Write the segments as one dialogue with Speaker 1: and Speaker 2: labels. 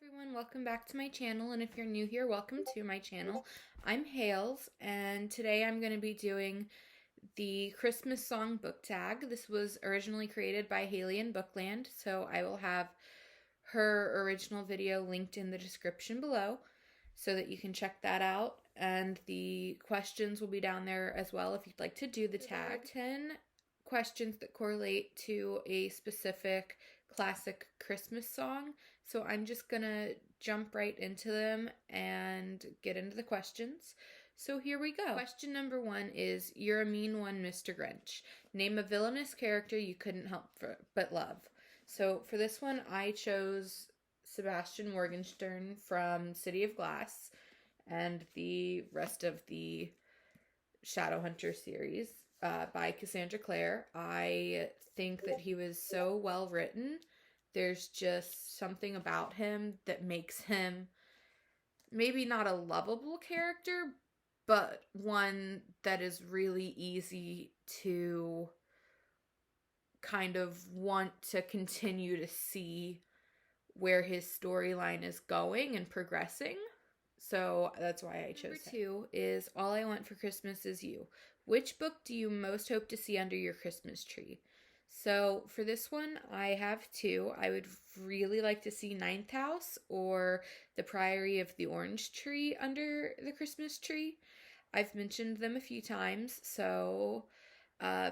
Speaker 1: Everyone, welcome back to my channel, and if you're new here, welcome to my channel. I'm Hales, and today I'm going to be doing the Christmas song book tag. This was originally created by Haley in Bookland, so I will have her original video linked in the description below so that you can check that out, and the questions will be down there as well if you'd like to do the tag. 10 questions that correlate to a specific classic Christmas song. So I'm just gonna jump right into them and get into the questions. So here we go. Question number 1 is, you're a mean one, Mr. Grinch. Name a villainous character you couldn't help but love. So for this one, I chose Sebastian Morgenstern from City of Glass and the rest of the Shadowhunter series by Cassandra Clare. I think that he was so well written. There's just something about him that makes him maybe not a lovable character, but one that is really easy to kind of want to continue to see where his storyline is going and progressing. So that's why I chose him. Number 2 is All I Want for Christmas Is You. Which book do you most hope to see under your Christmas tree? So for this one, I have 2. I would really like to see Ninth House or The Priory of the Orange Tree under the Christmas tree. I've mentioned them a few times, so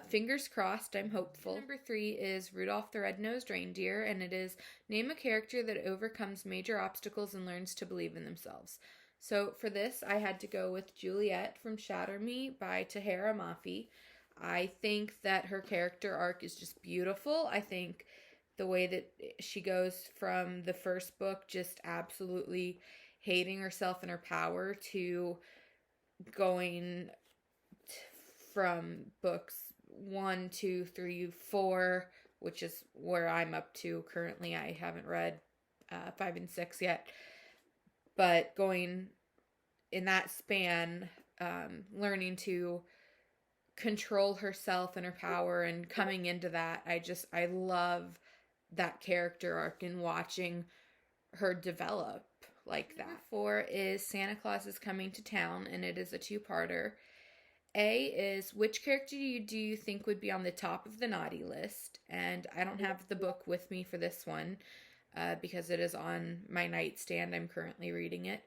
Speaker 1: fingers crossed, I'm hopeful. Number 3 is Rudolph the Red-Nosed Reindeer, and it is name a character that overcomes major obstacles and learns to believe in themselves. So for this, I had to go with Juliet from Shatter Me by Tahara Mafi. I think that her character arc is just beautiful. I think the way that she goes from the first book just absolutely hating herself and her power to going from books 1, 2, 3, 4, which is where I'm up to currently. I haven't read 5 and 6 yet, but going in that span, learning to control herself and her power and coming into that, I love that character arc and watching her develop like that. Number 4 is Santa Claus is Coming to Town, and it is a 2-parter. A is, which character do you think would be on the top of the naughty list? And I don't have the book with me for this one because it is on my nightstand. I'm currently reading it.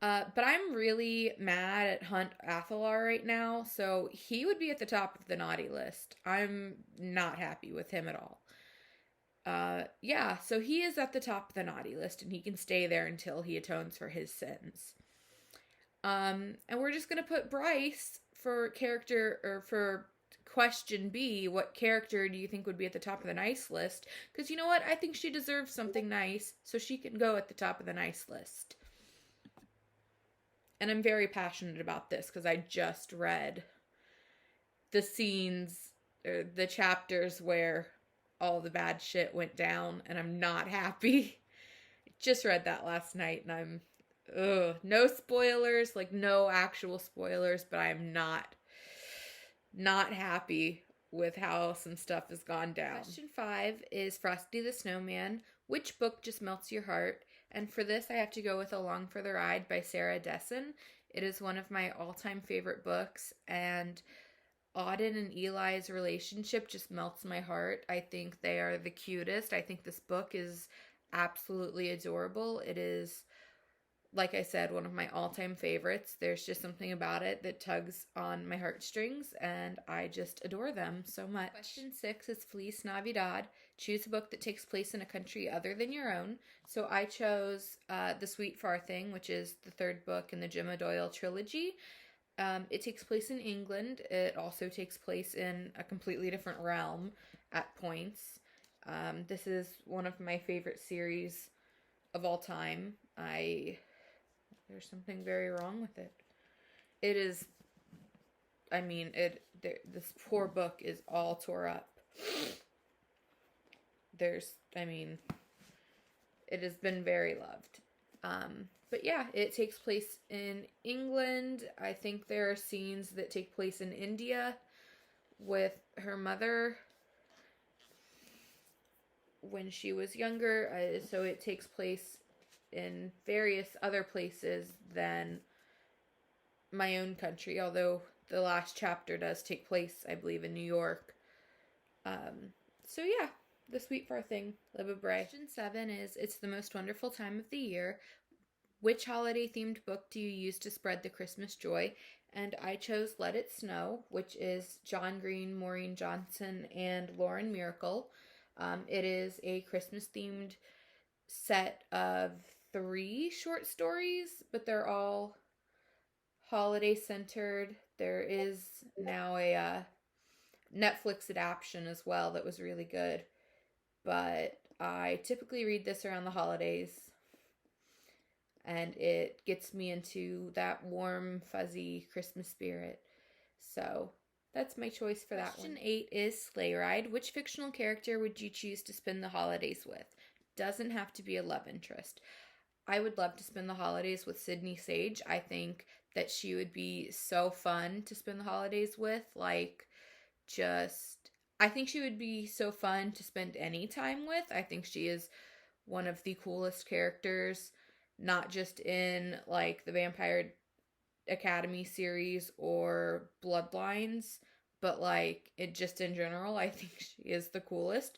Speaker 1: But I'm really mad at Hunt Athalar right now, so he would be at the top of the naughty list. I'm not happy with him at all. Yeah, so he is at the top of the naughty list, and he can stay there until he atones for his sins. And we're just gonna put Bryce for character, or for question B, what character do you think would be at the top of the nice list? Because you know what? I think she deserves something nice, so she can go at the top of the nice list. And I'm very passionate about this because I just read the scenes, or the chapters where all the bad shit went down, and I'm not happy. Just read that last night, and I'm no spoilers, like no actual spoilers, but I'm not happy with how some stuff has gone down. Question 5 is Frosty the Snowman. Which book just melts your heart? And for this, I have to go with Along for the Ride by Sarah Dessen. It is one of my all-time favorite books, and Auden and Eli's relationship just melts my heart. I think they are the cutest. I think this book is absolutely adorable. It is, like I said, one of my all-time favorites. There's just something about it that tugs on my heartstrings, and I just adore them so much. Question 6 is Feliz Navidad. Choose a book that takes place in a country other than your own. So I chose The Sweet Far Thing, which is the 3rd book in the Gemma Doyle trilogy. It takes place in England. It also takes place in a completely different realm at points. This is one of my favorite series of all time. There's something very wrong with it. It is, this poor book is all tore up. It has been very loved. But yeah, it takes place in England. I think there are scenes that take place in India with her mother when she was younger. So it takes place in various other places than my own country, although the last chapter does take place, I believe, in New York. So yeah, the sweet far thing, live a bray. Question 7 is, it's the most wonderful time of the year. Which holiday-themed book do you use to spread the Christmas joy? And I chose Let It Snow, which is John Green, Maureen Johnson, and Lauren Miracle. It is a Christmas-themed set of 3 short stories, but they're all holiday-centered. There is now a Netflix adaptation as well that was really good, but I typically read this around the holidays, and it gets me into that warm, fuzzy Christmas spirit. So that's my choice for that one. Question 8 is Sleigh Ride. Which fictional character would you choose to spend the holidays with? Doesn't have to be a love interest. I would love to spend the holidays with Sydney Sage. I think that she would be so fun to spend the holidays with. I think she would be so fun to spend any time with. I think she is one of the coolest characters, not just in like the Vampire Academy series or Bloodlines, but like just in general. I think she is the coolest,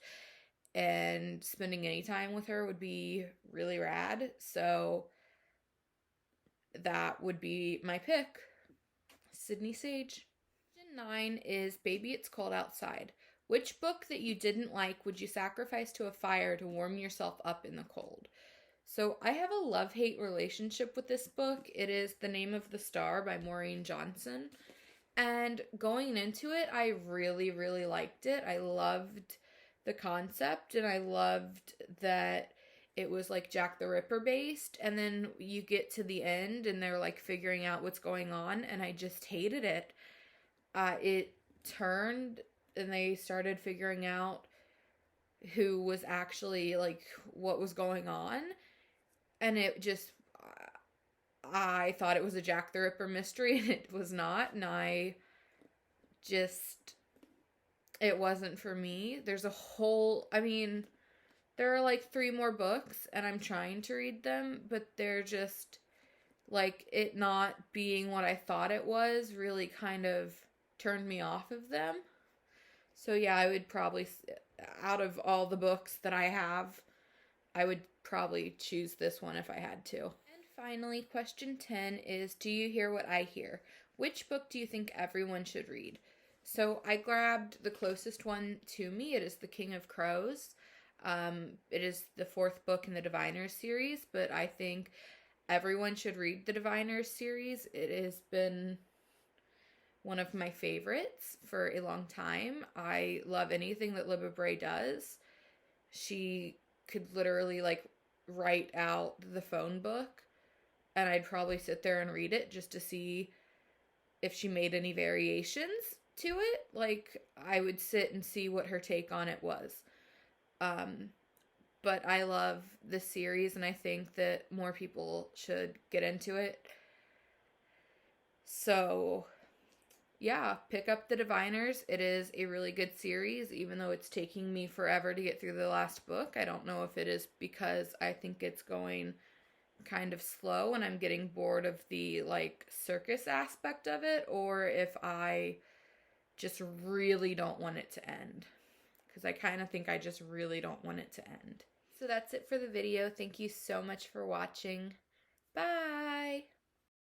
Speaker 1: and spending any time with her would be really rad. So that would be my pick, Sydney Sage. Question 9 is Baby It's Cold Outside. Which book that you didn't like would you sacrifice to a fire to warm yourself up in the cold? So I have a love-hate relationship with this book. It is The Name of the Star by Maureen Johnson. And going into it, I really, really liked it. I loved the concept, and I loved that it was like Jack the Ripper based, and then you get to the end and they're like figuring out what's going on, and I just hated it. It turned and they started figuring out who was actually like what was going on, and it just, I thought it was a Jack the Ripper mystery, and it was not, and it wasn't for me. There are like 3 more books, and I'm trying to read them, but they're just, like, it not being what I thought it was really kind of turned me off of them. So yeah, I would probably, out of all the books that I have, I would probably choose this one if I had to. And finally, question 10 is, do you hear what I hear? Which book do you think everyone should read? So I grabbed the closest one to me. It is The King of Crows. It is the 4th book in the Diviners series, but I think everyone should read the Diviners series. It has been one of my favorites for a long time. I love anything that Libba Bray does. She could literally like write out the phone book, and I'd probably sit there and read it just to see if she made any variations to it. Like, I would sit and see what her take on it was. But I love this series, and I think that more people should get into it. So yeah, pick up the Diviners. It is a really good series, even though it's taking me forever to get through the last book. I don't know if it is because I think it's going kind of slow and I'm getting bored of the like circus aspect of it, or if I just really don't want it to end, because I kind of think I just really don't want it to end. So that's it for the video. Thank you so much for watching. Bye!